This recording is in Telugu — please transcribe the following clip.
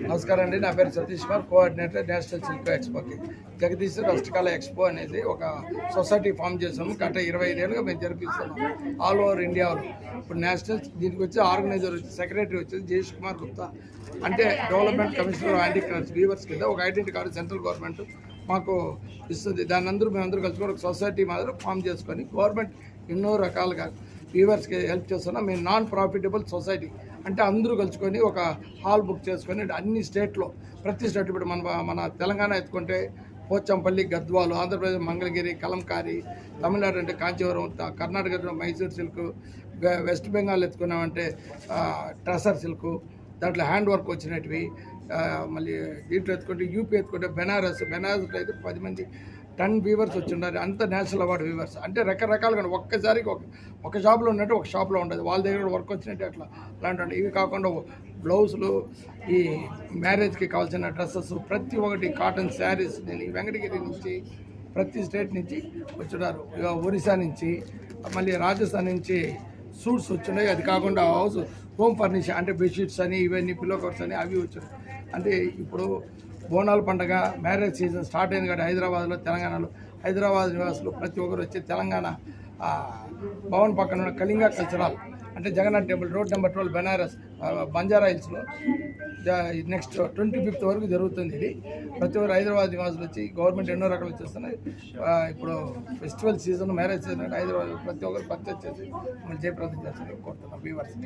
నమస్కారం అండి. నా పేరు Satish Kumar, coordinator national silk ఎక్స్పోకి. జగదీశ్వర్ అష్టకాల ఎక్స్పో అనేది ఒక సొసైటీ ఫామ్ చేసాము. గత 25 ఏళ్ళుగా మేము జరిపిస్తున్నాం ఆల్ ఓవర్ ఇండియాలో. ఇప్పుడు నేషనల్ దీనికి వచ్చి ఆర్గనైజర్ వచ్చి సెక్రటరీ వచ్చేసి జయేష్ కుమార్ గుప్తా, అంటే development commissioner anti crimes weavers కింద ఒక ఐడెంటిటీ కార్డు సెంట్రల్ గవర్నమెంట్ మాకు ఇస్తుంది. దాన్ని మేమందరూ కలుసుకొని ఒక సొసైటీ మాదిరి ఫామ్ చేసుకొని గవర్నమెంట్ ఎన్నో రకాలుగా వీవర్స్కి హెల్ప్ చేస్తున్నాం. మేము నాన్ ప్రాఫిటబుల్ సొసైటీ, అంటే అందరూ కలుసుకొని ఒక హాల్ బుక్ చేసుకొని అన్ని స్టేట్లో ప్రతి స్టేట్ ఇప్పుడు మన తెలంగాణ ఎత్తుకుంటే పోచంపల్లి, గద్వాలు, ఆంధ్రప్రదేశ్ మంగళగిరి, కలంకారీ, తమిళనాడు అంటే కాంచీవరం, కర్ణాటక మైసూర్ సిల్క్, వెస్ట్ బెంగాల్ ఎత్తుకున్నామంటే ట్రెసర్ సిల్క్, దాంట్లో హ్యాండ్ వర్క్ వచ్చినవి. మళ్ళీ దీంట్లో ఎత్తుకుంటే యూపీ ఎత్తుకుంటే బెనారస్లో అయితే 10 మంది 10 వీవర్స్ వచ్చి ఉన్నారు. అంత నేషనల్ అవార్డు వీవర్స్, అంటే రకరకాలుగా ఒక్కసారికి ఒక షాప్లో ఉన్నట్టు ఒక షాప్లో ఉండదు, వాళ్ళ దగ్గర వర్క్ వచ్చినట్టు అలాంటి. ఇవి కాకుండా బ్లౌజులు, ఈ మ్యారేజ్కి కావాల్సిన డ్రెస్సెస్ ప్రతి ఒక్కటి, కాటన్ శారీస్. నేను ఈ వెంకటగిరి నుంచి ప్రతి స్టేట్ నుంచి వచ్చున్నారు. ఒరిస్సా నుంచి, మళ్ళీ రాజస్థాన్ నుంచి సూట్స్ వచ్చినాయి. అది కాకుండా హోమ్ ఫర్నిచర్ అంటే బెడ్షీట్స్ అని, ఇవన్నీ పిల్లో కవర్స్ అని అవి వచ్చినాయి. అంటే ఇప్పుడు బోనాల పండుగ మ్యారేజ్ సీజన్ స్టార్ట్ అయింది కాబట్టి హైదరాబాద్లో, తెలంగాణలో హైదరాబాద్ నివాసులు ప్రతి ఒక్కరు వచ్చి తెలంగాణ భవన్ పక్కన ఉన్న కళింగ కల్చరల్ అంటే Jagannath temple road number 12 Banaras Banjara హిల్స్లో నెక్స్ట్ 25th వరకు జరుగుతుంది. ఇది ప్రతి ఒక్కరు హైదరాబాద్ నివాసులు వచ్చి గవర్నమెంట్ ఎన్నో రకాలు చేస్తున్నాయి. ఇప్పుడు festival season, marriage season Hyderabad ప్రతి ఒక్కరు పర్చేస్ చేసి మళ్ళీ జయప్రదం చేస్తారు కోరుతున్నాం వీవర్స్.